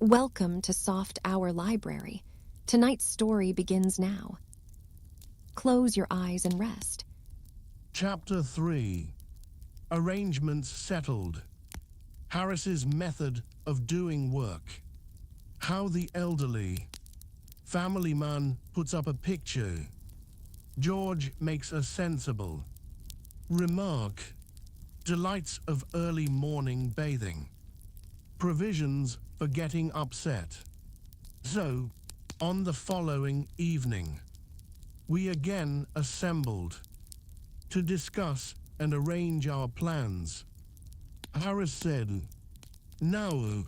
Welcome to Soft Hour Library. Tonight's story begins now. Close your eyes and rest. Chapter 3. Arrangements settled. Harris's method of doing work. How the elderly. Family man puts up a picture. George makes a sensible remark. Delights of early morning bathing. Provisions for getting upset. So, on the following evening, we again assembled to discuss and arrange our plans. Harris said, "Now,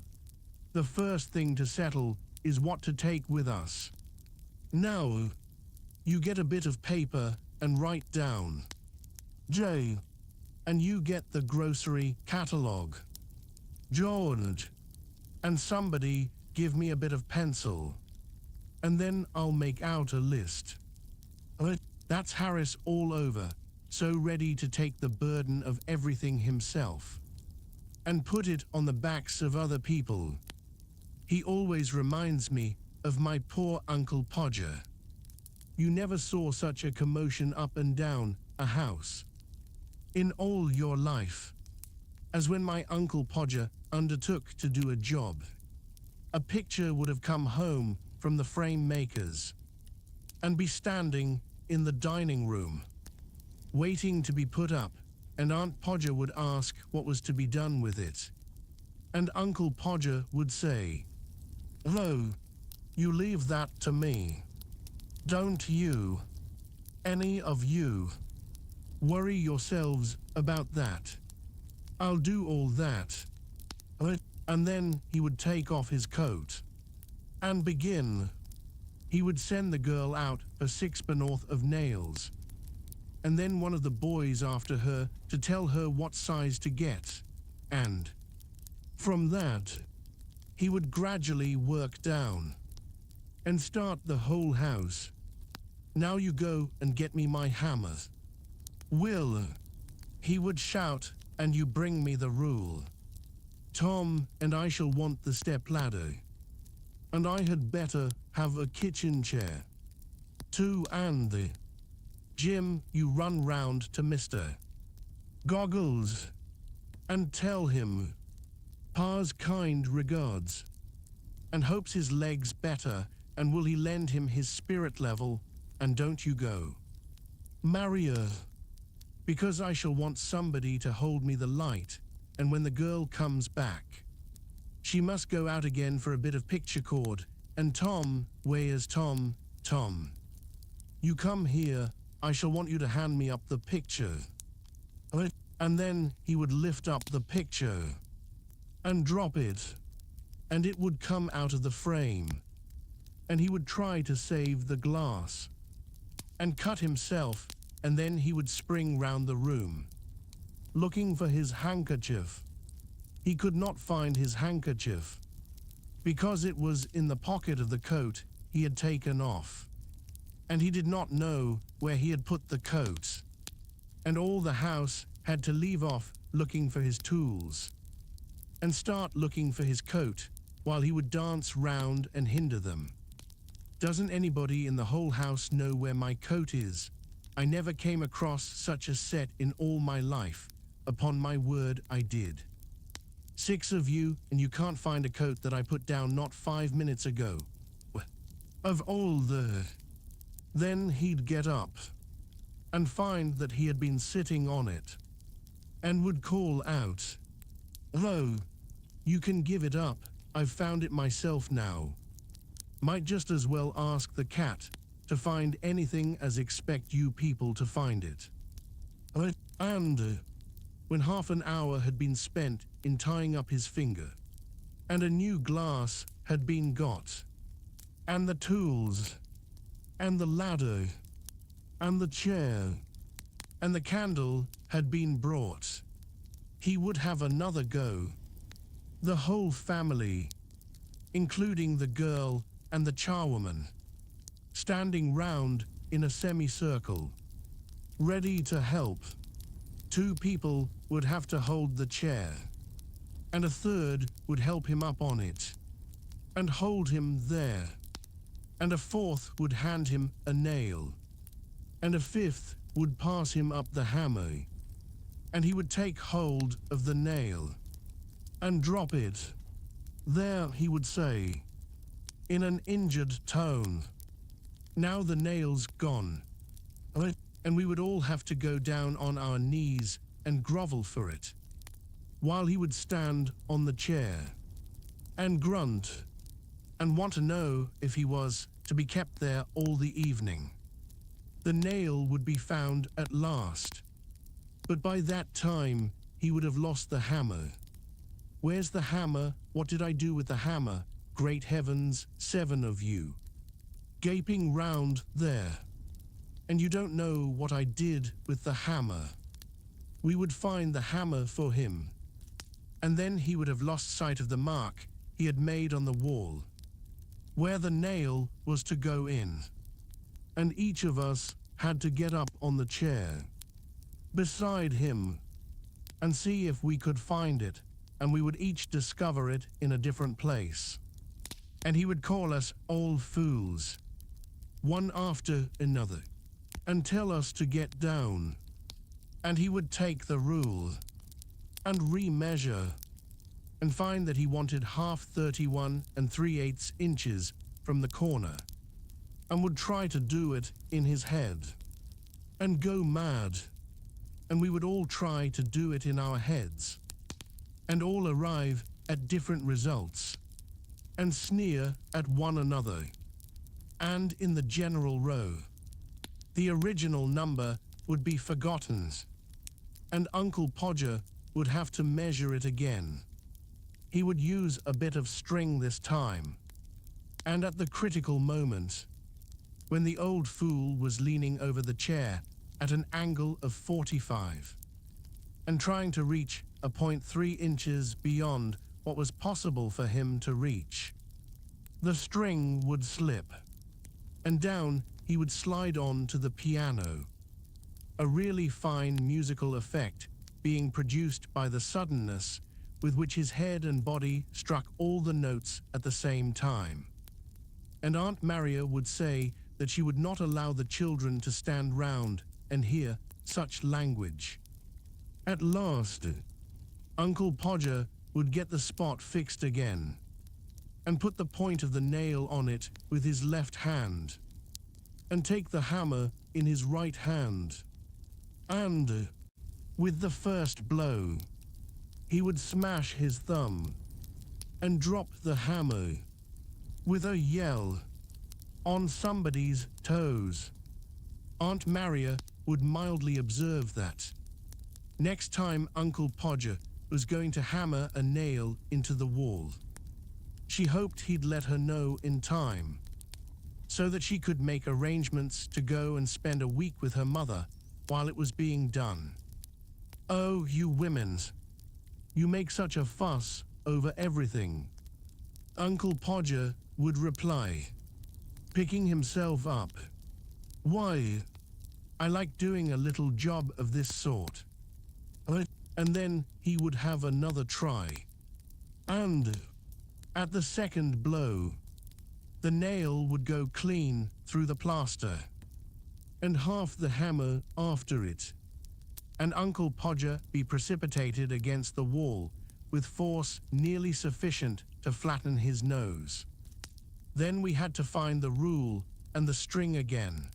the first thing to settle is what to take with us. Now, you get a bit of paper and write down. Jay, and you get the grocery catalog. George, and somebody give me a bit of pencil. And then I'll make out a list." That's Harris all over, so ready to take the burden of everything himself and put it on the backs of other people. He always reminds me of my poor Uncle Podger. You never saw such a commotion up and down a house in all your life as when my Uncle Podger undertook to do a job. A picture would have come home from the frame makers and be standing in the dining room, waiting to be put up, and Aunt Podger would ask what was to be done with it. And Uncle Podger would say, "Oh, you leave that to me. Don't you, any of you, worry yourselves about that. I'll do all that." And then he would take off his coat and begin. He would send the girl out for 6 of nails, and then one of the boys after her to tell her what size to get. And from that, he would gradually work down and start the whole house. "Now you go and get me my hammer. Will," he would shout, "and you bring me the rule. Tom and I shall want the step ladder. And I had better have a kitchen chair, too, and the Jim, you run round to Mr. Goggles and tell him Pa's kind regards and hopes his leg's better, and will he lend him his spirit level, and don't you go. Maria, because I shall want somebody to hold me the light, and when the girl comes back, she must go out again for a bit of picture cord, and Tom, where's Tom? Tom, you come here, I shall want you to hand me up the picture." And then he would lift up the picture and drop it, and it would come out of the frame, and he would try to save the glass and cut himself, and then he would spring round the room looking for his handkerchief. He could not find his handkerchief because it was in the pocket of the coat he had taken off, and he did not know where he had put the coat, and all the house had to leave off looking for his tools and start looking for his coat while he would dance round and hinder them. "Doesn't anybody in the whole house know where my coat is? I never came across such a set in all my life. Upon my word, I did. 6 of you, and you can't find a coat that I put down not 5 minutes ago. Of all the..." Then he'd get up and find that he had been sitting on it and would call out, "Hello, you can give it up, I've found it myself now." Might just as well ask the cat to find anything as expect you people to find it. And when half an hour had been spent in tying up his finger, and a new glass had been got, and the tools, and the ladder, and the chair, and the candle had been brought, he would have another go. The whole family, including the girl and the charwoman, standing round in a semicircle, ready to help. 2 people would have to hold the chair, and a third would help him up on it. and hold him there, and a fourth would hand him a nail, and a fifth would pass him up the hammer, and he would take hold of the nail and drop it. There, he would say, in an injured tone, "Now the nail's gone." And we would all have to go down on our knees and grovel for it, while he would stand on the chair and grunt and want to know if he was to be kept there all the evening. The nail would be found at last, but by that time he would have lost the hammer. "Where's the hammer? What did I do with the hammer? Great heavens, 7 of you, gaping round there. And you don't know what I did with the hammer." We would find the hammer for him, and then he would have lost sight of the mark he had made on the wall, where the nail was to go in. And each of us had to get up on the chair beside him and see if we could find it, and we would each discover it in a different place. And he would call us old fools, one after another, and tell us to get down. And he would take the rule and remeasure and find that he wanted half 31 3/8 inches from the corner, and would try to do it in his head and go mad. And we would all try to do it in our heads and all arrive at different results and sneer at one another. And in the general row, the original number would be forgotten, and Uncle Podger would have to measure it again. He would use a bit of string this time, and at the critical moment, when the old fool was leaning over the chair at an angle of 45, and trying to reach a 0.3 inches beyond what was possible for him to reach, the string would slip, and down he would slide on to the piano, a really fine musical effect being produced by the suddenness with which his head and body struck all the notes at the same time. And Aunt Maria would say that she would not allow the children to stand round and hear such language. At last, Uncle Podger would get the spot fixed again, and put the point of the nail on it with his left hand, and take the hammer in his right hand, and, with the first blow, he would smash his thumb and drop the hammer with a yell on somebody's toes. Aunt Maria would mildly observe that next time Uncle Podger was going to hammer a nail into the wall, she hoped he'd let her know in time, so that she could make arrangements to go and spend a week with her mother while it was being done. "Oh, you women, you make such a fuss over everything," Uncle Podger would reply, picking himself up. "Why, I like doing a little job of this sort." And then he would have another try, and at the second blow, the nail would go clean through the plaster, and half the hammer after it, and Uncle Podger be precipitated against the wall with force nearly sufficient to flatten his nose. Then we had to find the rule and the string again,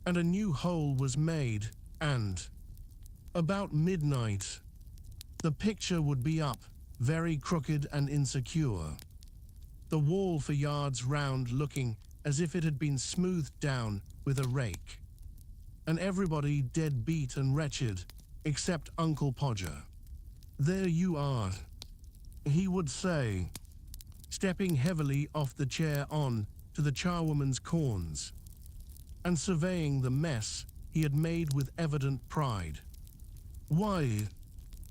and a new hole was made, and about midnight, the picture would be up, very crooked and insecure, the wall for yards round looking as if it had been smoothed down with a rake, and everybody dead beat and wretched except Uncle Podger. "There you are," he would say, stepping heavily off the chair on to the charwoman's corns, and surveying the mess he had made with evident pride. "Why,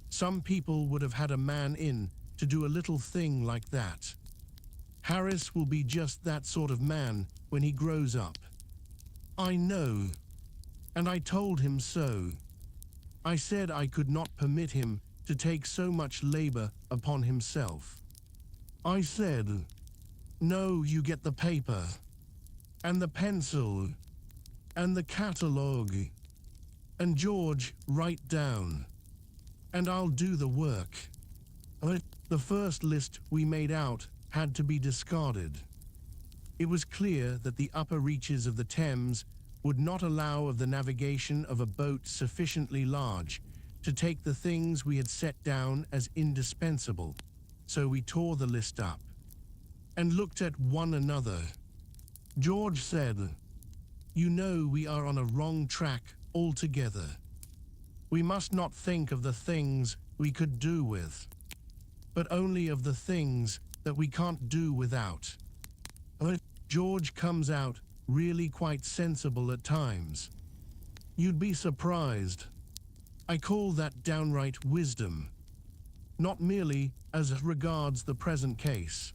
some people would have had a man in to do a little thing like that. Harris will be just that sort of man when he grows up. I know, and I told him so. I said I could not permit him to take so much labor upon himself. I said, No, you get the paper, and the pencil, and the catalogue, and George, write down, and I'll do the work. The first list we made out had to be discarded. It was clear that the upper reaches of the Thames would not allow of the navigation of a boat sufficiently large to take the things we had set down as indispensable, so we tore the list up and looked at one another. George said, "You know we are on a wrong track altogether. We must not think of the things we could do with, but only of the things that we can't do without." George comes out really quite sensible at times. You'd be surprised. I call that downright wisdom, not merely as regards the present case,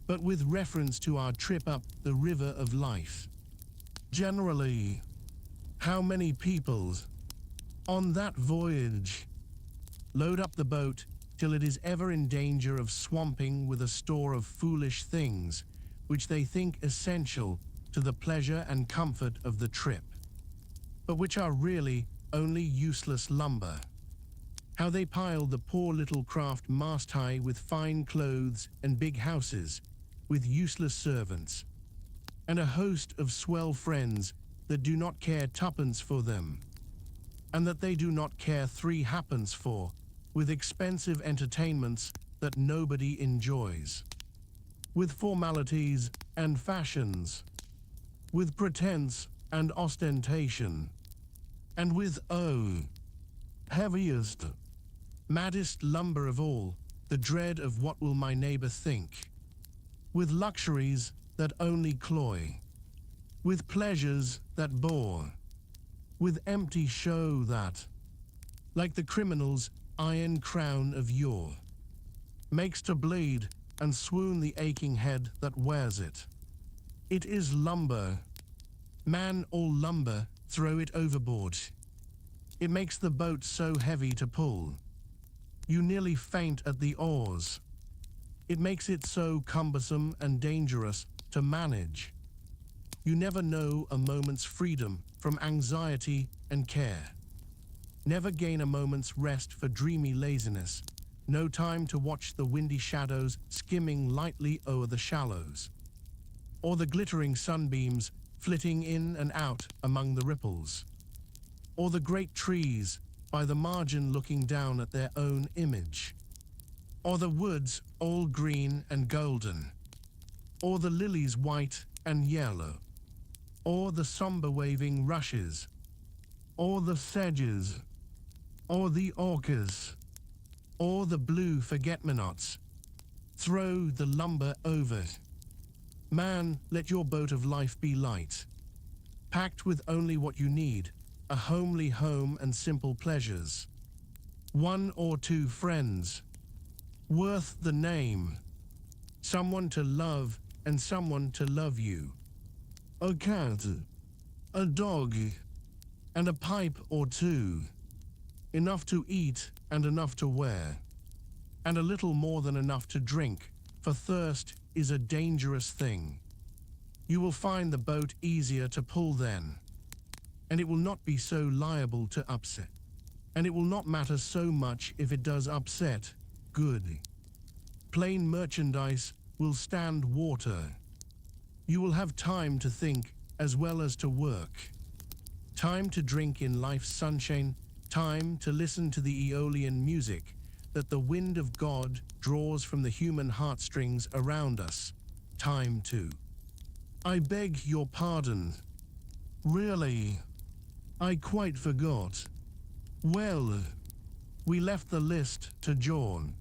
but with reference to our trip up the river of life. Generally, how many people on that voyage load up the boat till it is ever in danger of swamping with a store of foolish things which they think essential to the pleasure and comfort of the trip, but which are really only useless lumber. How they pile the poor little craft mast-high with fine clothes and big houses, with useless servants, and a host of swell friends that do not care twopence for them, and that they do not care three halfpence for, with expensive entertainments that nobody enjoys, with formalities and fashions, with pretense and ostentation, and with, oh, heaviest, maddest lumber of all, the dread of what will my neighbor think, with luxuries that only cloy, with pleasures that bore, with empty show that, like the criminal's iron crown of yore, makes to bleed and swoon the aching head that wears it. It is lumber. Man, all lumber, throw it overboard. It makes the boat so heavy to pull, you nearly faint at the oars. It makes it so cumbersome and dangerous to manage. You never know a moment's freedom from anxiety and care. Never gain a moment's rest for dreamy laziness. No time to watch the windy shadows skimming lightly o'er the shallows, or the glittering sunbeams flitting in and out among the ripples, or the great trees by the margin looking down at their own image, or the woods all green and golden, or the lilies white and yellow, or the somber waving rushes, or the sedges, or the orchis, or the blue forget-me-nots. Throw the lumber over. Man, let your boat of life be light, packed with only what you need, a homely home and simple pleasures. One or two friends, worth the name. Someone to love and someone to love you. A cat, a dog, and a pipe or two. Enough to eat and enough to wear, and a little more than enough to drink, for thirst is a dangerous thing. You will find the boat easier to pull then, and it will not be so liable to upset, and it will not matter so much if it does upset. Good. Plain merchandise will stand water. You will have time to think as well as to work, time to drink in life's sunshine, time to listen to the Aeolian music that the wind of God draws from the human heartstrings around us. Time to. I beg your pardon. Really, I quite forgot. Well, we left the list to John,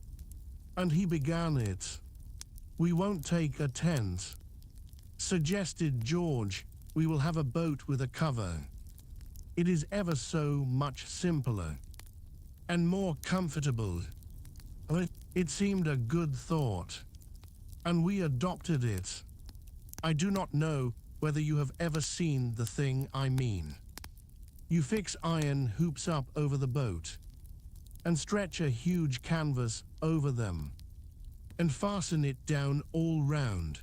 and he began it. We won't take a tent, suggested George. We will have a boat with a cover. It is ever so much simpler and more comfortable. It seemed a good thought, and we adopted it. I do not know whether you have ever seen the thing I mean. You fix iron hoops up over the boat, and stretch a huge canvas over them, and fasten it down all round,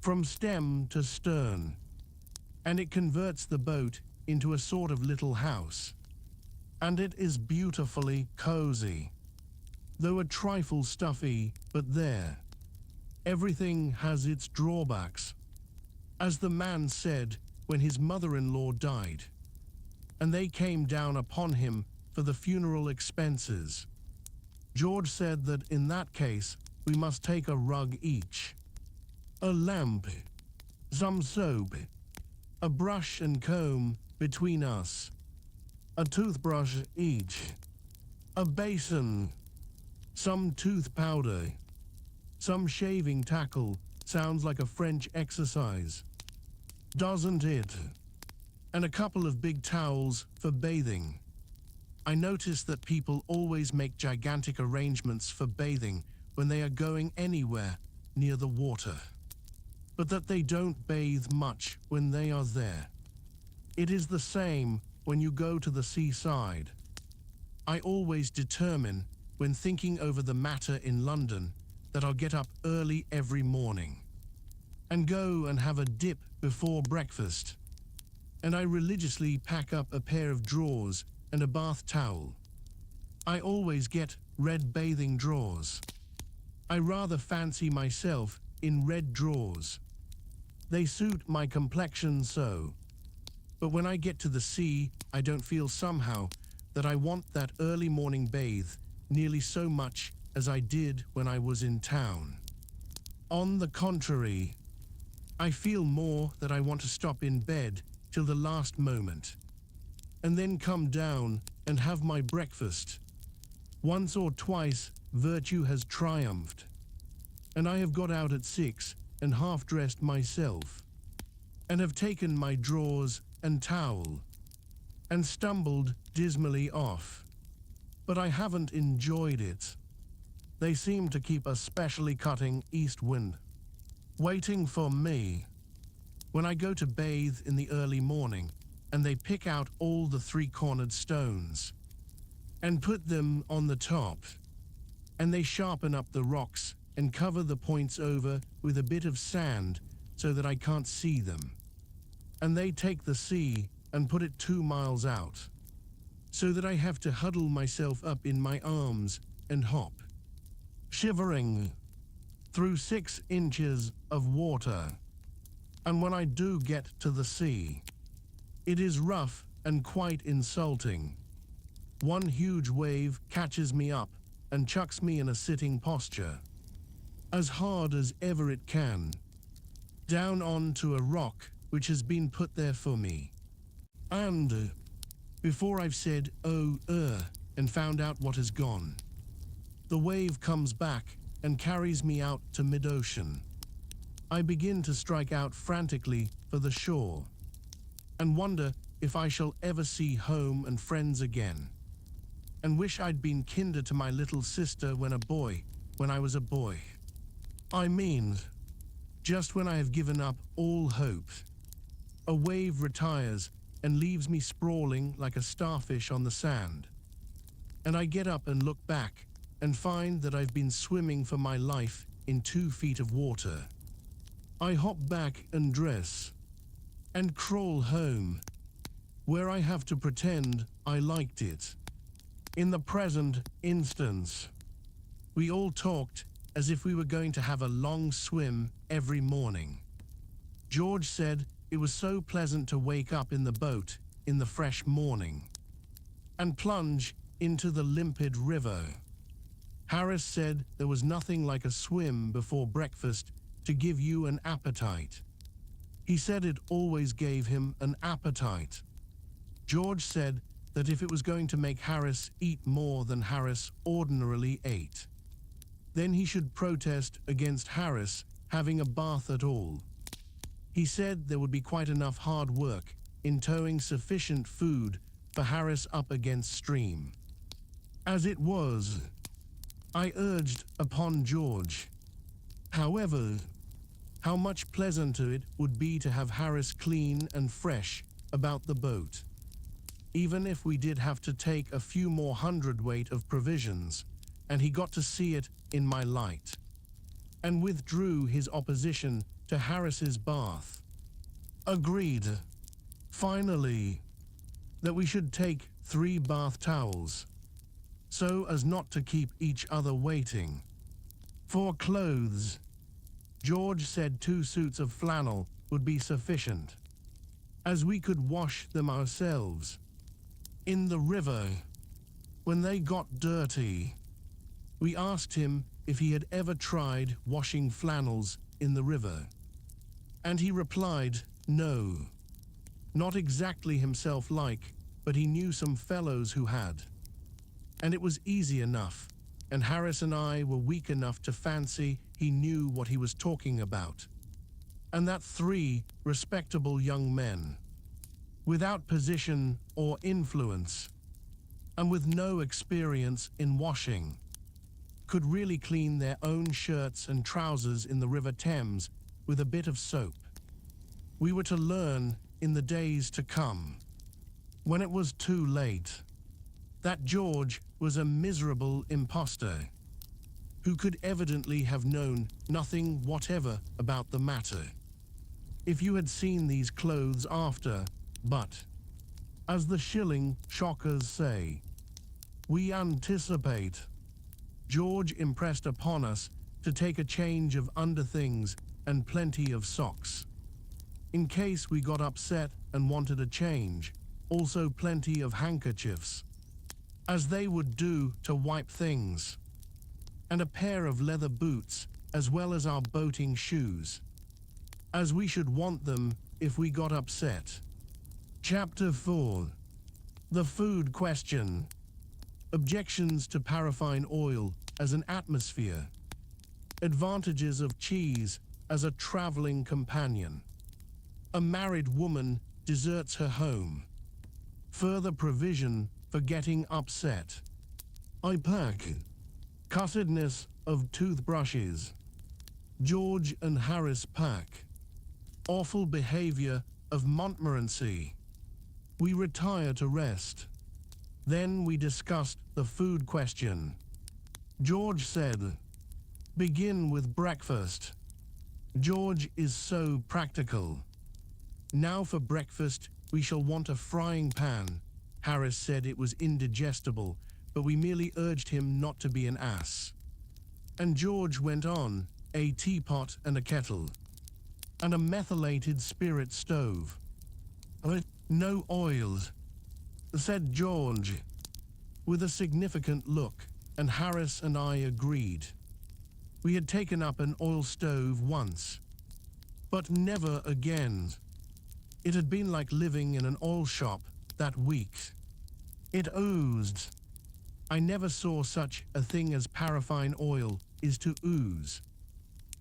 from stem to stern, and it converts the boat into a sort of little house. And it is beautifully cozy, though a trifle stuffy, but there. Everything has its drawbacks, as the man said when his mother-in-law died, and they came down upon him for the funeral expenses. George said that in that case we must take a rug each, a lamp, some soap, a brush and comb between us, a toothbrush each, a basin, some tooth powder, some shaving tackle. Sounds like a French exercise, doesn't it? And a couple of big towels for bathing. I notice that people always make gigantic arrangements for bathing when they are going anywhere near the water, but that they don't bathe much when they are there. It is the same when you go to the seaside. I always determine, when thinking over the matter in London, that I'll get up early every morning and go and have a dip before breakfast. And I religiously pack up a pair of drawers and a bath towel. I always get red bathing drawers. I rather fancy myself in red drawers. They suit my complexion so. But when I get to the sea, I don't feel somehow that I want that early morning bathe nearly so much as I did when I was in town. On the contrary, I feel more that I want to stop in bed till the last moment, and then come down and have my breakfast. Once or twice virtue has triumphed, and I have got out at 6 and half-dressed myself, and have taken my drawers and towel, and stumbled dismally off. But I haven't enjoyed it. They seem to keep a specially cutting east wind, waiting for me. When I go to bathe in the early morning, and they pick out all the three-cornered stones, and put them on the top, and they sharpen up the rocks and cover the points over with a bit of sand so that I can't see them. And they take the sea and put it 2 miles out, so that I have to huddle myself up in my arms and hop, shivering, through 6 inches of water. And when I do get to the sea, it is rough and quite insulting. One huge wave catches me up and chucks me in a sitting posture, as hard as ever it can, down onto a rock which has been put there for me. And before I've said oh, and found out what has gone, the wave comes back and carries me out to mid-ocean. I begin to strike out frantically for the shore, and wonder if I shall ever see home and friends again, and wish I'd been kinder to my little sister when I was a boy. I mean, just when I have given up all hope, a wave retires and leaves me sprawling like a starfish on the sand, and I get up and look back and find that I've been swimming for my life in 2 feet of water. I hop back and dress, and crawl home, where I have to pretend I liked it. In the present instance, we all talked as if we were going to have a long swim every morning. George said it was so pleasant to wake up in the boat in the fresh morning and plunge into the limpid river. Harris said there was nothing like a swim before breakfast to give you an appetite. He said it always gave him an appetite. George said that if it was going to make Harris eat more than Harris ordinarily ate, then he should protest against Harris having a bath at all. He said there would be quite enough hard work in towing sufficient food for Harris up against stream. As it was, I urged upon George, however, how much pleasanter it would be to have Harris clean and fresh about the boat, even if we did have to take a few more hundredweight of provisions, and he got to see it in my light. and withdrew his opposition to Harris's bath. Agreed, finally, that we should take 3 bath towels, so as not to keep each other waiting. For clothes, George said 2 suits of flannel would be sufficient, as we could wash them ourselves. In the river, when they got dirty, we asked him if he had ever tried washing flannels in the river, and he replied, no. Not exactly himself like, but he knew some fellows who had. And it was easy enough, and Harris and I were weak enough to fancy he knew what he was talking about. And that 3 respectable young men, without position or influence, and with no experience in washing, could really clean their own shirts and trousers in the River Thames with a bit of soap. We were to learn in the days to come, when it was too late, that George was a miserable impostor, who could evidently have known nothing whatever about the matter. If you had seen these clothes after, but, as the shilling shockers say, we anticipate, George impressed upon us to take a change of underthings and plenty of socks, in case we got upset and wanted a change, also plenty of handkerchiefs, as they would do to wipe things, and a pair of leather boots as well as our boating shoes, as we should want them if we got upset. Chapter 4. The Food Question. Objections to paraffine oil as an atmosphere. Advantages of cheese as a traveling companion. A married woman deserts her home. Further provision for getting upset. I pack. Cussedness of toothbrushes. George and Harris pack. Awful behavior of Montmorency. We retire to rest. Then we discussed the food question. George said, begin with breakfast. George is so practical. Now for breakfast, we shall want a frying pan. Harris said it was indigestible, but we merely urged him not to be an ass. And George went on, a teapot and a kettle, and a methylated spirit stove. No oil, said George, with a significant look, and Harris and I agreed. We had taken up an oil stove once, but never again. It had been like living in an oil shop that week. It oozed. I never saw such a thing as paraffine oil is to ooze.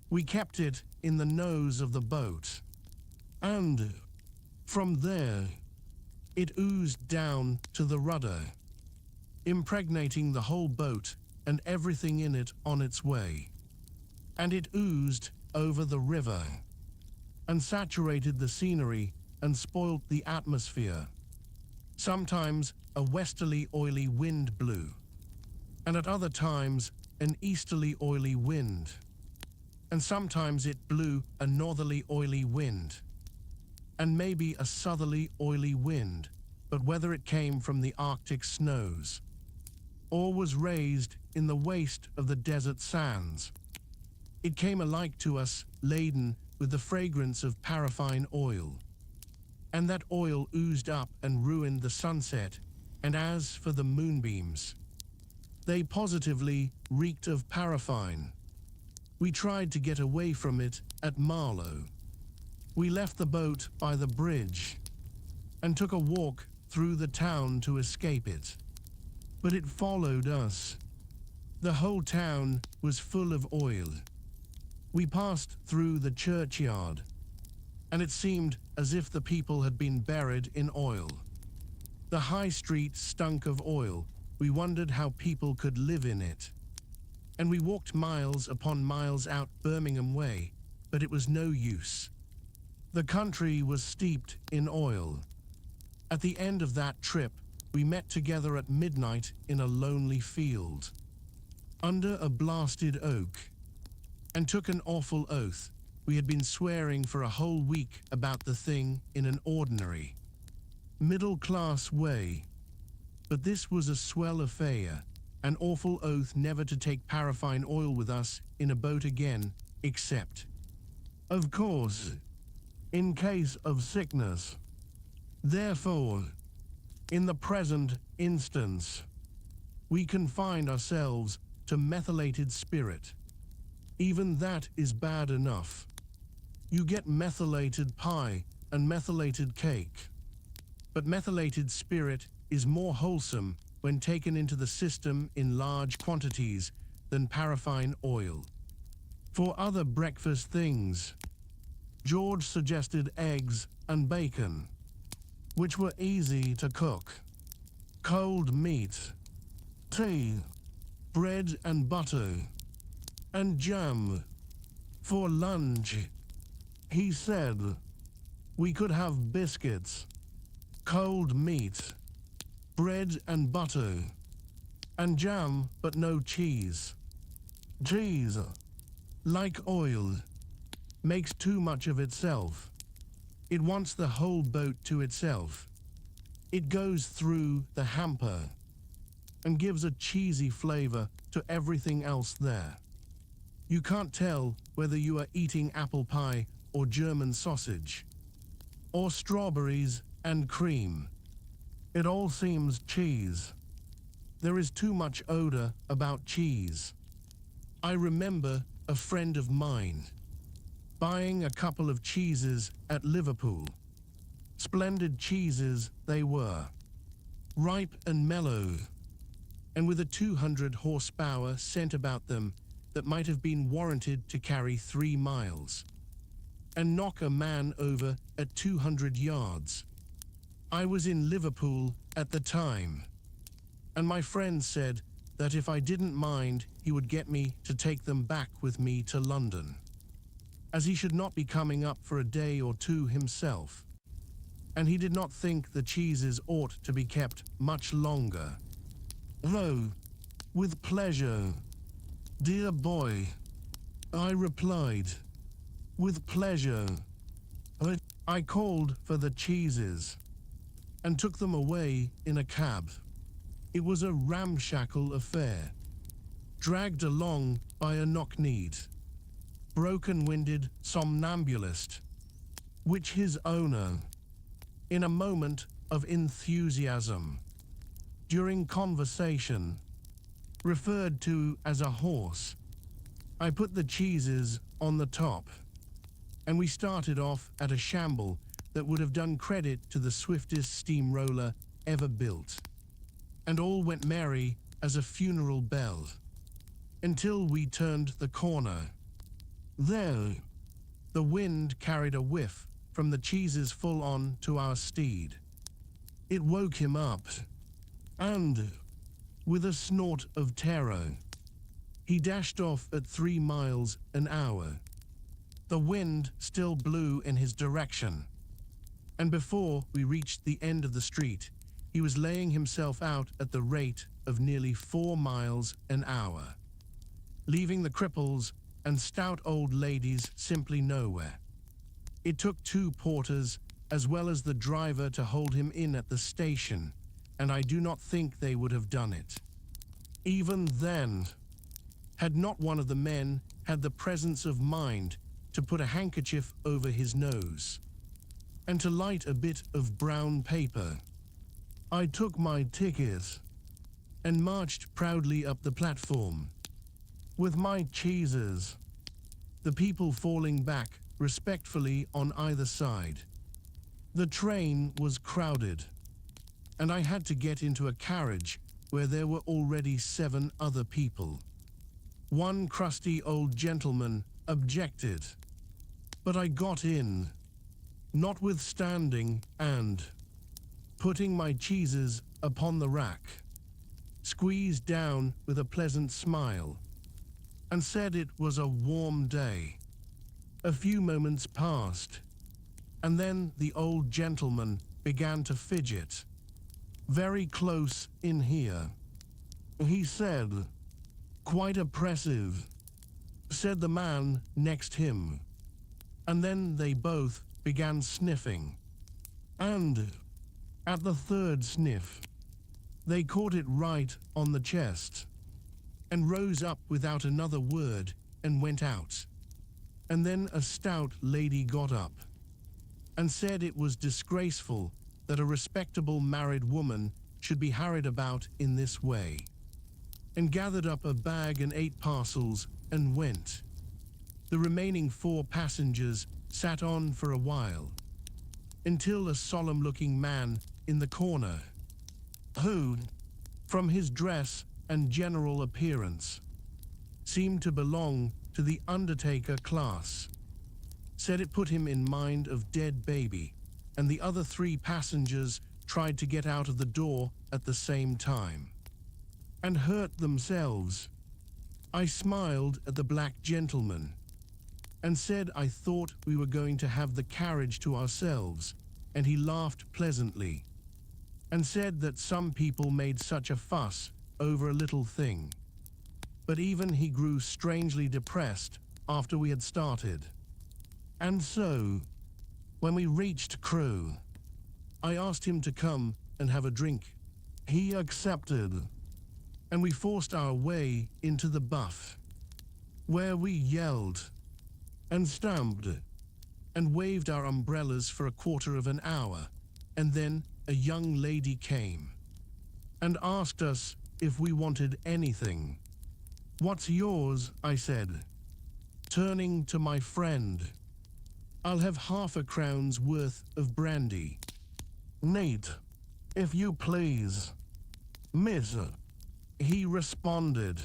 We kept it in the nose of the boat, and from there, it oozed down to the rudder, impregnating the whole boat and everything in it on its way. And it oozed over the river, and saturated the scenery and spoilt the atmosphere. Sometimes a westerly oily wind blew, and at other times an easterly oily wind, and sometimes it blew a northerly oily wind, and maybe a southerly oily wind, but whether it came from the Arctic snows, or was raised in the waste of the desert sands, it came alike to us laden with the fragrance of paraffine oil. And that oil oozed up and ruined the sunset, and as for the moonbeams, they positively reeked of paraffine. We tried to get away from it at Marlow. We left the boat by the bridge, and took a walk through the town to escape it. But it followed us. The whole town was full of oil. We passed through the churchyard, and it seemed as if the people had been buried in oil. The high street stunk of oil. We wondered how people could live in it. And we walked miles upon miles out Birmingham Way, but it was no use. The country was steeped in oil. At the end of that trip, we met together at midnight in a lonely field, under a blasted oak. and took an awful oath. We had been swearing for a whole week about the thing in an ordinary, middle-class way. But this was a swell affair, an awful oath never to take paraffine oil with us in a boat again, except, of course, in case of sickness. Therefore, in the present instance, we confine ourselves to methylated spirit. Even that is bad enough. You get methylated pie and methylated cake. But methylated spirit is more wholesome when taken into the system in large quantities than paraffine oil. For other breakfast things, George suggested eggs and bacon, which were easy to cook, cold meat, tea, bread and butter, and jam. For lunch, he said, we could have biscuits, cold meat, bread and butter, and jam, but no cheese. Cheese, like oil, makes too much of itself. It wants the whole boat to itself. It goes through the hamper and gives a cheesy flavor to everything else there. You can't tell whether you are eating apple pie or German sausage, or strawberries and cream. It all seems cheese. There is too much odor about cheese. I remember a friend of mine buying a couple of cheeses at Liverpool. Splendid cheeses they were, ripe and mellow, and with a 200 horsepower scent about them that might have been warranted to carry 3 miles and knock a man over at 200 yards. I was in Liverpool at the time, and my friend said that if I didn't mind, he would get me to take them back with me to London, as he should not be coming up for a day or two himself, and he did not think the cheeses ought to be kept much longer. Though, with pleasure, dear boy, I replied, with pleasure. I called for the cheeses and took them away in a cab. It was a ramshackle affair, dragged along by a knock-kneed, broken-winded somnambulist, which his owner, in a moment of enthusiasm, during conversation, referred to as a horse. I put the cheeses on the top, and we started off at a shamble that would have done credit to the swiftest steamroller ever built, and all went merry as a funeral bell, until we turned the corner. There, the wind carried a whiff from the cheeses full on to our steed. It woke him up, and, with a snort of terror, he dashed off at 3 miles an hour. The wind still blew in his direction, and before we reached the end of the street, he was laying himself out at the rate of nearly 4 miles an hour, leaving the cripples and stout old ladies simply nowhere. It took 2 porters as well as the driver to hold him in at the station, and I do not think they would have done it. Even then, had not one of the men had the presence of mind to put a handkerchief over his nose and to light a bit of brown paper. I took my ticket and marched proudly up the platform, with my cheeses, the people falling back respectfully on either side. The train was crowded, and I had to get into a carriage where there were already 7 other people. One crusty old gentleman objected, but I got in, notwithstanding, and, putting my cheeses upon the rack, squeezed down with a pleasant smile, and said it was a warm day. A few moments passed, and then the old gentleman began to fidget. Very close in here, he said, quite oppressive. said the man next him. And then they both began sniffing. And at the third sniff, they caught it right on the chest and rose up without another word and went out. And then a stout lady got up and said it was disgraceful that a respectable married woman should be harried about in this way, and gathered up a bag and 8 parcels and went. The remaining 4 passengers sat on for a while, until a solemn-looking man in the corner, who, from his dress and general appearance, seemed to belong to the undertaker class, said it put him in mind of dead baby, and the other 3 passengers tried to get out of the door at the same time and hurt themselves. I smiled at the black gentleman and said I thought we were going to have the carriage to ourselves, and he laughed pleasantly and said that some people made such a fuss over a little thing. But even he grew strangely depressed after we had started. And so, when we reached Crewe, I asked him to come and have a drink. He accepted, and we forced our way into the buff, where we yelled and stamped and waved our umbrellas for a quarter of an hour, and then a young lady came and asked us if we wanted anything. "What's yours?" I said, turning to my friend. "I'll have half a crown's worth of brandy." "Nate, if you please, miss," he responded,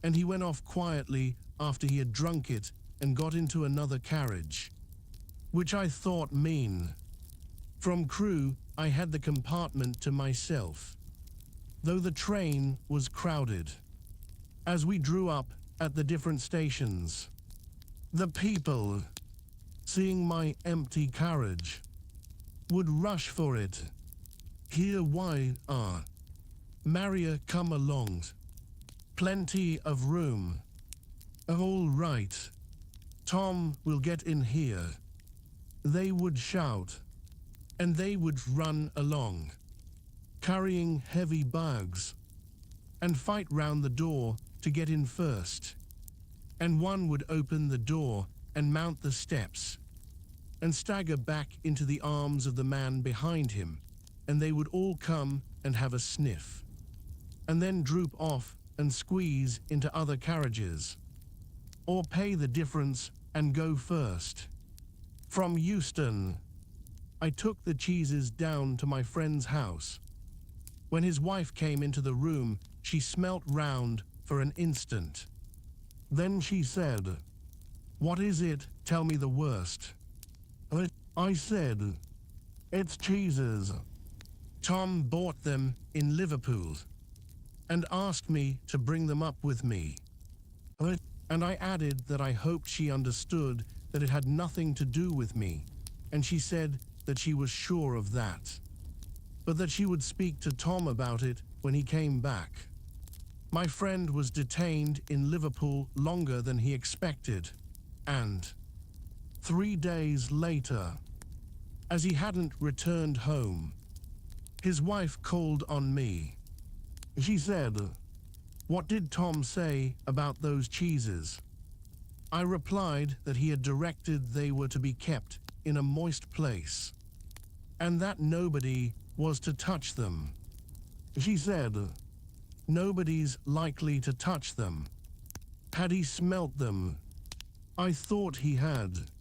and he went off quietly after he had drunk it and got into another carriage, which I thought mean. From Crewe, I had the compartment to myself, though the train was crowded. As we drew up at the different stations, the people, seeing my empty carriage, would rush for it. "Here, why are Maria, come along. Plenty of room." "All right. Tom will get in here." They would shout, and they would run along, carrying heavy bags, and fight round the door to get in first. And one would open the door and mount the steps, and stagger back into the arms of the man behind him, and they would all come and have a sniff, and then droop off and squeeze into other carriages, or pay the difference and go first. From Euston, I took the cheeses down to my friend's house. When his wife came into the room, she smelt round for an instant. Then she said, "What is it? Tell me the worst." I said, "It's cheeses. Tom bought them in Liverpool and asked me to bring them up with me." And I added that I hoped she understood that it had nothing to do with me, and she said that she was sure of that, but that she would speak to Tom about it when he came back. My friend was detained in Liverpool longer than he expected, and 3 days later, as he hadn't returned home, his wife called on me. She said, "What did Tom say about those cheeses?" I replied that he had directed they were to be kept in a moist place, and that nobody was to touch them. She said, "Nobody's likely to touch them." Had he smelt them? I thought he had,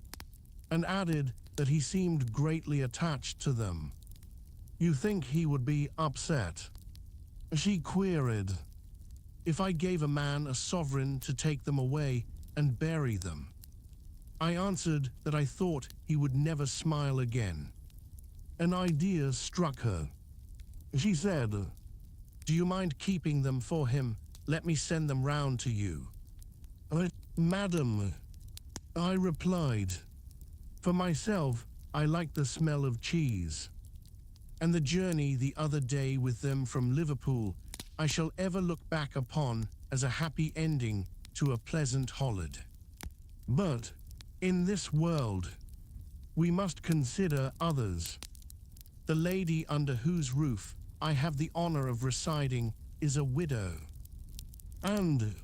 and added that he seemed greatly attached to them. "You think he would be upset?" She queried if I gave a man a sovereign to take them away and bury them. I answered that I thought he would never smile again. An idea struck her. She said, "Do you mind keeping them for him? Let me send them round to you." "Madam," I replied. For myself, I like the smell of cheese, and the journey the other day with them from Liverpool I shall ever look back upon as a happy ending to a pleasant holiday. But in this world, we must consider others. The lady under whose roof I have the honor of residing is a widow. And,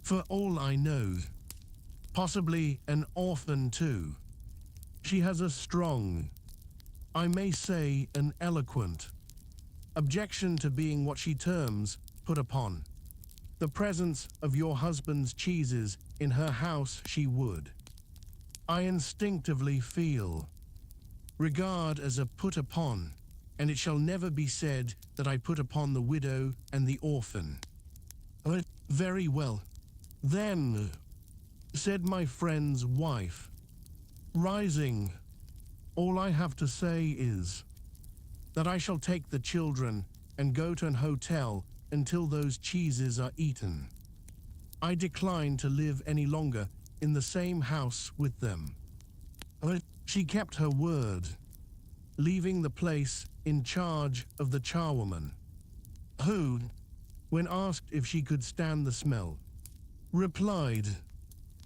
for all I know, possibly an orphan too. She has a strong, I may say an eloquent, objection to being what she terms put upon. The presence of your husband's cheeses in her house she would, I instinctively feel, regard as a put upon, and it shall never be said that I put upon the widow and the orphan. Very well, then, said my friend's wife, rising, all I have to say is that I shall take the children and go to an hotel until those cheeses are eaten. I decline to live any longer in the same house with them. She kept her word, leaving the place in charge of the charwoman, who, when asked if she could stand the smell, replied,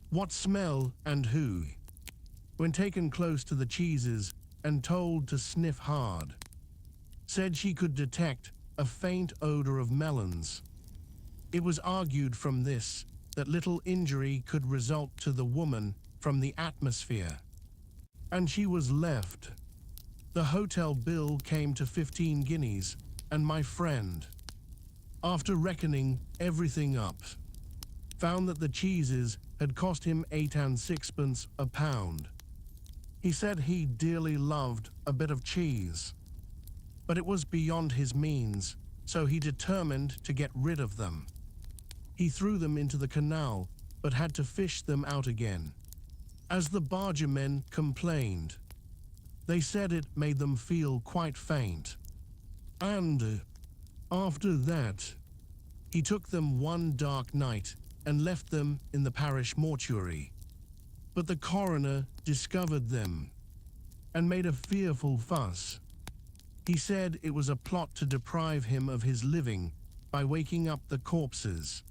"What smell and who?" When taken close to the cheeses and told to sniff hard, said she could detect a faint odor of melons. It was argued from this that little injury could result to the woman from the atmosphere, and she was left. The hotel bill came to 15 guineas, and my friend, after reckoning everything up, found that the cheeses had cost him 8 and 6pence a pound. He said he dearly loved a bit of cheese, but it was beyond his means, so he determined to get rid of them. He threw them into the canal, but had to fish them out again. As the bargemen complained, they said it made them feel quite faint. And after that, he took them one dark night and left them in the parish mortuary. But the coroner discovered them and made a fearful fuss. He said it was a plot to deprive him of his living by waking up the corpses.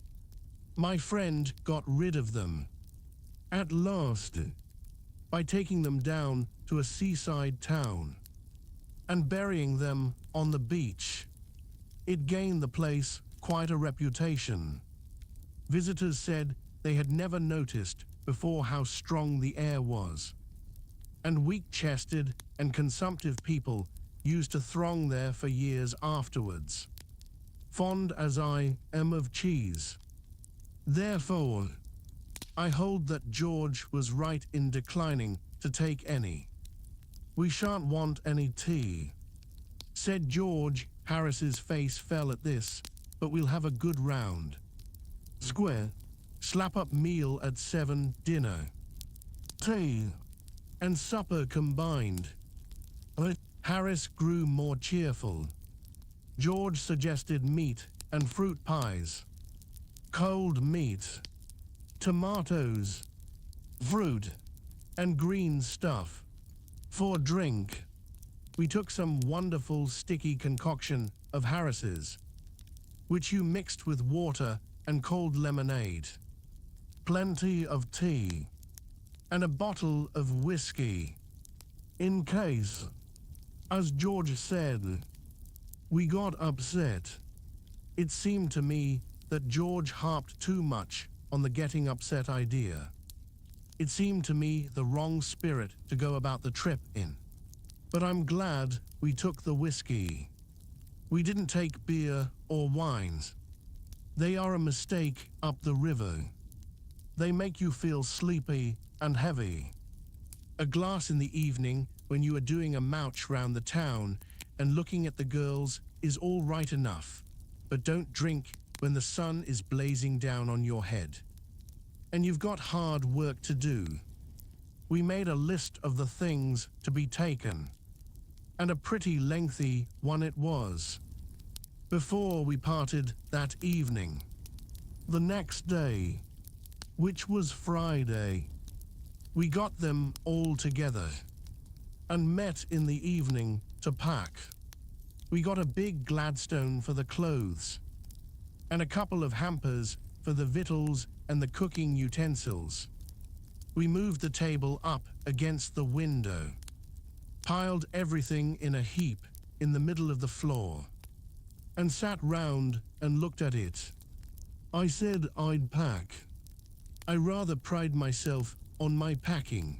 My friend got rid of them, at last, by taking them down to a seaside town and burying them on the beach. It gained the place quite a reputation. Visitors said they had never noticed before how strong the air was, and weak-chested and consumptive people used to throng there for years afterwards, fond as I am of cheese. Therefore, I hold that George was right in declining to take any. We shan't want any tea, said George. Harris's face fell at this, but we'll have a good round. Square, slap-up meal at 7, dinner, tea, and supper combined. Harris grew more cheerful. George suggested meat and fruit pies, cold meat, tomatoes, fruit, and green stuff. For drink, we took some wonderful sticky concoction of Harris's, which you mixed with water and cold lemonade, plenty of tea, and a bottle of whiskey, in case, as George said, we got upset. It seemed to me that George harped too much on the getting upset idea. It seemed to me the wrong spirit to go about the trip in. But I'm glad we took the whiskey. We didn't take beer or wines. They are a mistake up the river. They make you feel sleepy and heavy. A glass in the evening when you are doing a mouch round the town and looking at the girls is all right enough, but don't drink when the sun is blazing down on your head and you've got hard work to do. We made a list of the things to be taken, and a pretty lengthy one it was, before we parted that evening. The next day, which was Friday, we got them all together and met in the evening to pack. We got a big Gladstone for the clothes and a couple of hampers for the victuals and the cooking utensils. We moved the table up against the window, piled everything in a heap in the middle of the floor, and sat round and looked at it. I said I'd pack. I rather pride myself on my packing.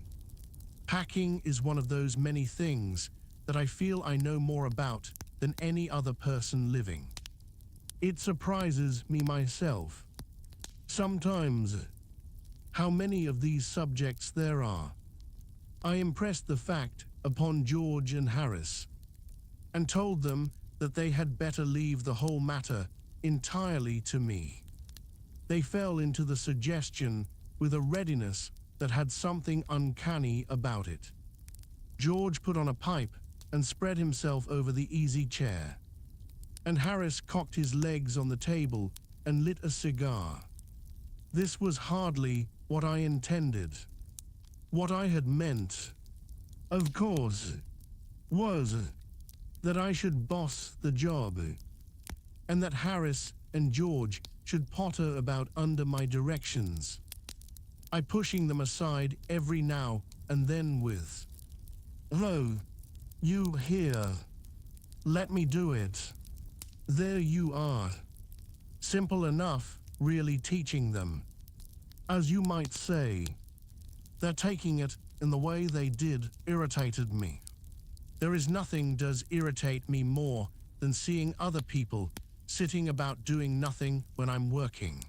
Packing is one of those many things that I feel I know more about than any other person living. It surprises me myself sometimes how many of these subjects there are. I impressed the fact upon George and Harris and told them that they had better leave the whole matter entirely to me. They fell into the suggestion with a readiness that had something uncanny about it. George put on a pipe and spread himself over the easy chair, and Harris cocked his legs on the table and lit a cigar. This was hardly what I intended. What I had meant, of course, was that I should boss the job, and that Harris and George should potter about under my directions, I pushing them aside every now and then with, "Lo, you here, let me do it." There you are. Simple enough, really teaching them. As you might say, their taking it in the way they did irritated me. There is nothing does irritate me more than seeing other people sitting about doing nothing when I'm working.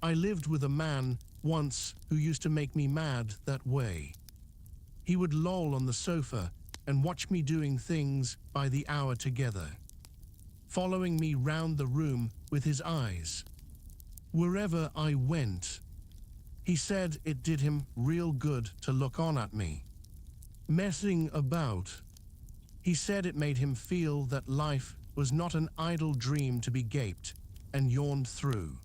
I lived with a man once who used to make me mad that way. He would loll on the sofa and watch me doing things by the hour together, following me round the room with his eyes. Wherever I went, he said it did him real good to look on at me, messing about. He said it made him feel that life was not an idle dream to be gaped and yawned through,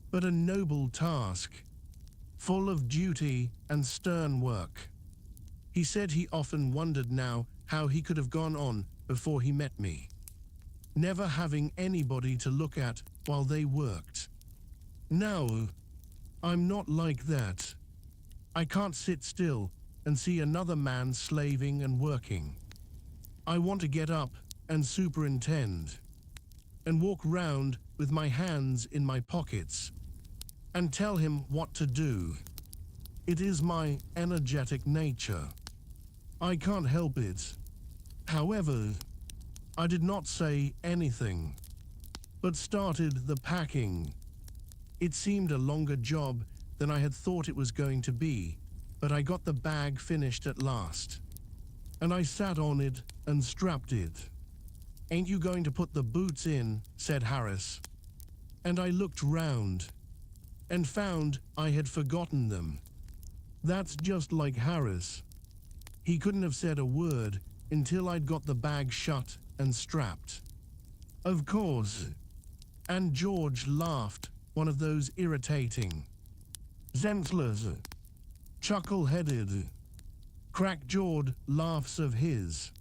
but a noble task, full of duty and stern work. He said he often wondered now how he could have gone on before he met me, never having anybody to look at while they worked. Now, I'm not like that. I can't sit still and see another man slaving and working. I want to get up and superintend, and walk round with my hands in my pockets, and tell him what to do. It is my energetic nature. I can't help it. However, I did not say anything, but started the packing. It seemed a longer job than I had thought it was going to be, but I got the bag finished at last, and I sat on it and strapped it. "Ain't you going to put the boots in?" said Harris. And I looked round and found I had forgotten them. That's just like Harris. He couldn't have said a word until I'd got the bag shut and strapped. Of course. And George laughed, one of those irritating, senseless, chuckle-headed, crack-jawed laughs of his.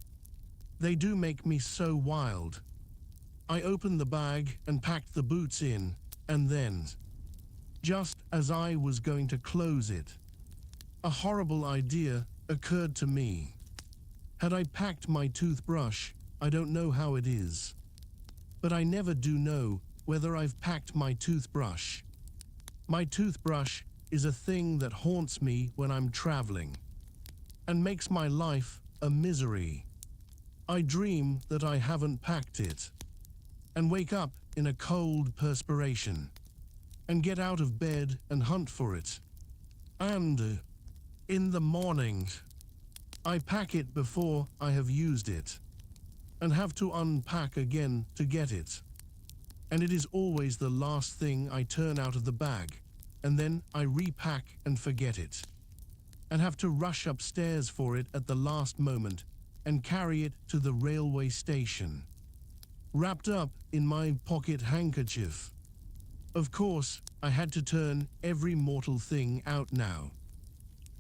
They do make me so wild. I opened the bag and packed the boots in, and then, just as I was going to close it, a horrible idea occurred to me. Had I packed my toothbrush, I don't know how it is, but I never do know whether I've packed my toothbrush. My toothbrush is a thing that haunts me when I'm traveling, and makes my life a misery. I dream that I haven't packed it, and wake up in a cold perspiration, and get out of bed and hunt for it. And in the morning, I pack it before I have used it, and have to unpack again to get it. And it is always the last thing I turn out of the bag, and then I repack and forget it, and have to rush upstairs for it at the last moment and carry it to the railway station, wrapped up in my pocket handkerchief. Of course, I had to turn every mortal thing out now.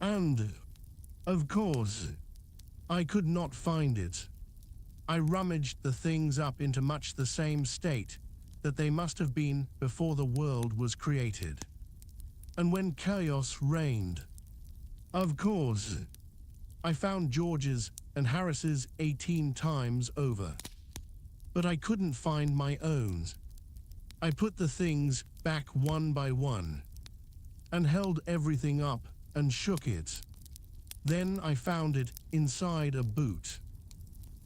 And, of course, I could not find it. I rummaged the things up into much the same state that they must have been before the world was created. and when chaos reigned. Of course, I found George's and Harris's 18 times over, but I couldn't find my own. I put the things back one by one and held everything up and shook it. Then I found it inside a boot.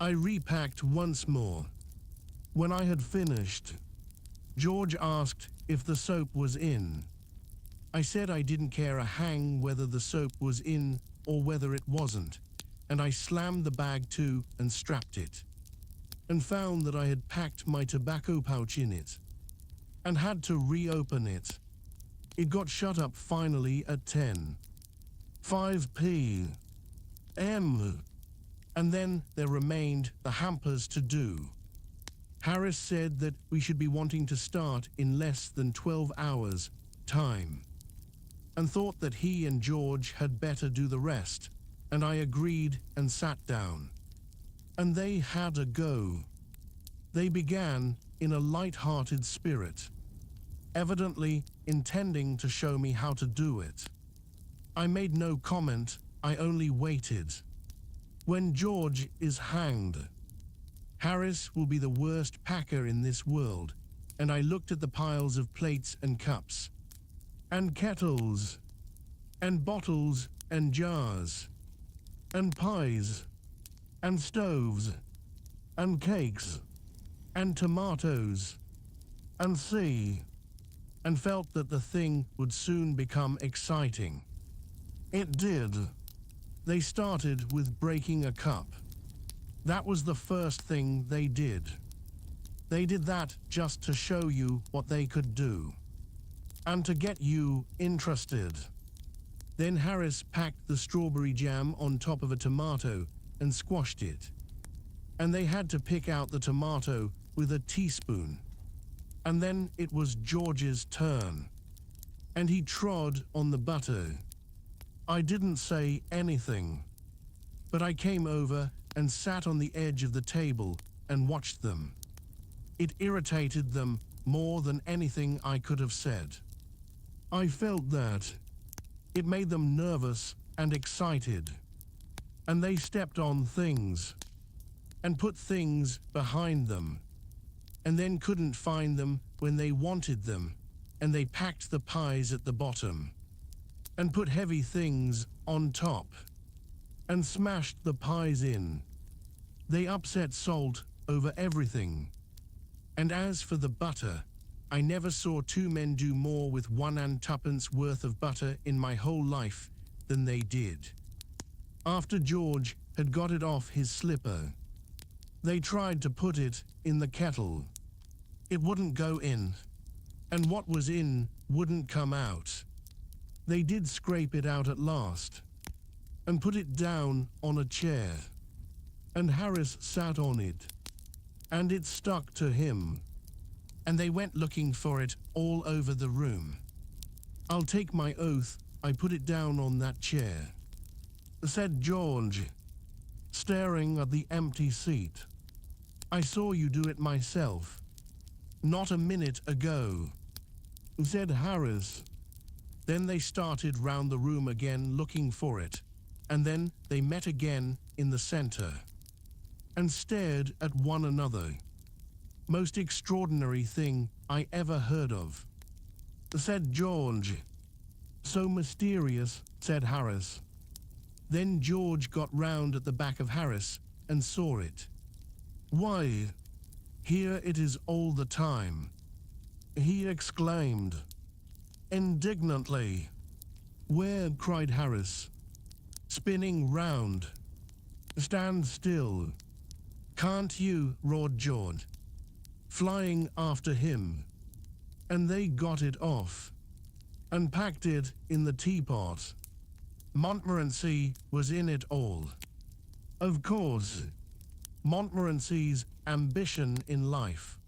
I repacked once more. When I had finished, George asked if the soap was in. I said I didn't care a hang whether the soap was in or whether it wasn't, and I slammed the bag to and strapped it, and found that I had packed my tobacco pouch in it, and had to reopen it. It got shut up finally at 10:05 p.m., and then there remained the hampers to do. Harris said that we should be wanting to start in less than 12 hours' time, and thought that he and George had better do the rest, and I agreed and sat down. And they had a go. They began in a light-hearted spirit, evidently intending to show me how to do it. I made no comment, I only waited. When George is hanged, Harris will be the worst packer in this world, and I looked at the piles of plates and cups, and kettles, and bottles and jars, and pies, and stoves, and cakes, and tomatoes, and sea, and felt that the thing would soon become exciting. It did. They started with breaking a cup. That was the first thing they did. They did that just to show you what they could do, and to get you interested. Then Harris packed the strawberry jam on top of a tomato and squashed it, and they had to pick out the tomato with a teaspoon. And then it was George's turn, and he trod on the butter. I didn't say anything, but I came over and sat on the edge of the table and watched them. It irritated them more than anything I could have said. I felt that it made them nervous and excited, and they stepped on things and put things behind them, and then couldn't find them when they wanted them, and they packed the pies at the bottom and put heavy things on top and smashed the pies in. They upset salt over everything. And as for the butter, I never saw two men do more with 1 and 2pence worth of butter in my whole life than they did. After George had got it off his slipper, they tried to put it in the kettle. It wouldn't go in, and what was in wouldn't come out. They did scrape it out at last, and put it down on a chair, and Harris sat on it, and it stuck to him, and they went looking for it all over the room. I'll take my oath I put it down on that chair, said George, staring at the empty seat. I saw you do it myself, not a minute ago, said Harris. Then they started round the room again looking for it, and then they met again in the center, and stared at one another. Most extraordinary thing I ever heard of, said George. So mysterious, said Harris. Then George got round at the back of Harris and saw it. Why, here it is all the time, he exclaimed indignantly. Where? Cried Harris, spinning round. Stand still. Can't you? Roared George, flying after him. And they got it off and packed it in the teapot. Montmorency was in it all. Of course, Montmorency's ambition in life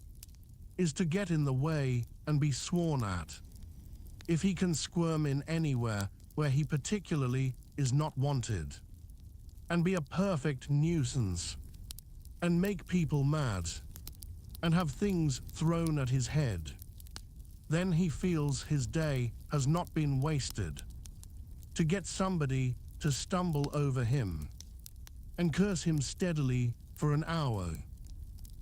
is to get in the way and be sworn at. If he can squirm in anywhere where he particularly is not wanted, and be a perfect nuisance, and make people mad, and have things thrown at his head, Then he feels his day has not been wasted. To get somebody to stumble over him and curse him steadily for an hour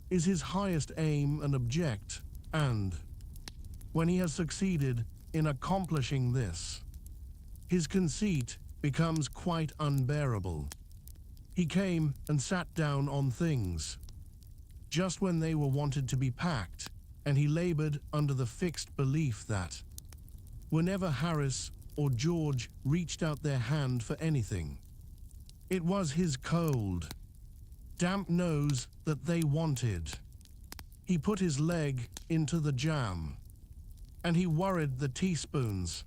is his highest aim and object, and when he has succeeded in accomplishing this, his conceit becomes quite unbearable. He came and sat down on things just when they were wanted to be packed, and he labored under the fixed belief that whenever Harris or George reached out their hand for anything, it was his cold, damp nose that they wanted. He put his leg into the jam, and he worried the teaspoons,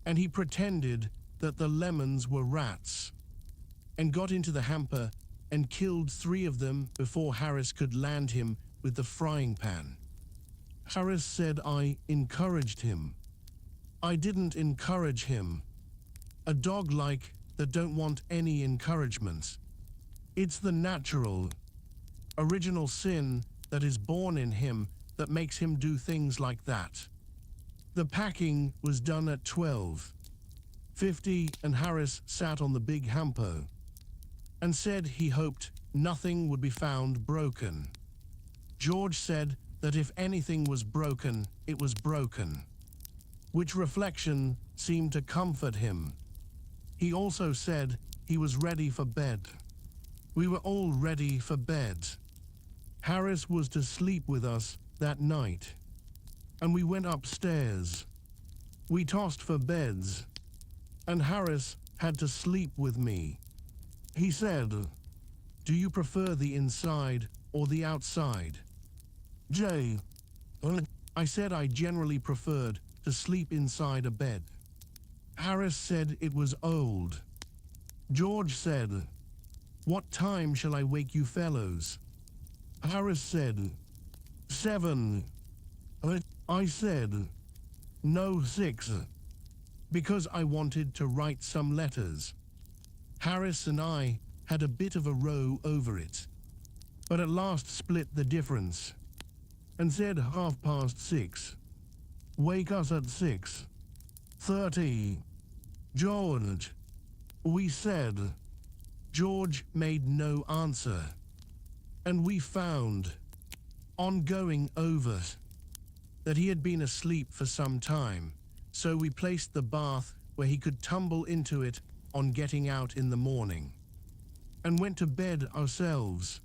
and he pretended that the lemons were rats, and got into the hamper and killed 3 of them before Harris could land him with the frying pan. Harris said I encouraged him. I didn't encourage him. A dog like that don't want any encouragement. It's the natural, original sin that is born in him that makes him do things like that. The packing was done at 12:50, and Harris sat on the big hamper and said he hoped nothing would be found broken. George said that if anything was broken, it was broken, which reflection seemed to comfort him. He also said he was ready for bed. We were all ready for bed. Harris was to sleep with us that night, and we went upstairs. We tossed for beds, and Harris had to sleep with me. He said, "Do you prefer the inside or the outside?" I said I generally preferred to sleep inside a bed. Harris said it was old. George said, "What time shall I wake you fellows?" Harris said, 7. I said, "No, 6, because I wanted to write some letters." Harris and I had a bit of a row over it, but at last split the difference and said 6:30. Wake us at 6:30. George, we said. George made no answer, and we found, on going over, that he had been asleep for some time, so we placed the bath where he could tumble into it on getting out in the morning, and went to bed ourselves.